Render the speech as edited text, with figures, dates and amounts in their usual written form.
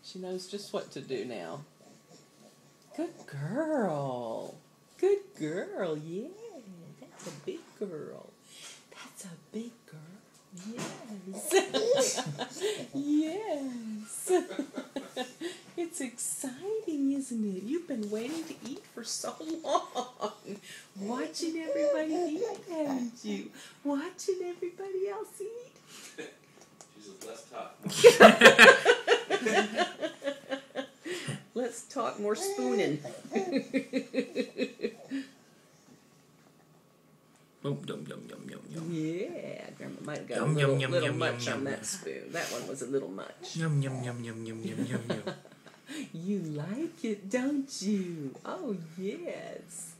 She knows just what to do now. Good girl. Good girl. Yeah, that's a big girl. That's a big girl. Yes. Yes. It's exciting, isn't it? You've been waiting to eat for so long. Watching everybody eat, haven't you? Watching everybody else eat. She's less talk. Let's talk more spooning. Yeah, Grandma might have got a little much on that spoon. That one was a little much. Yum yum yum yum yum yum yum yum. You like it, don't you? Oh, yes.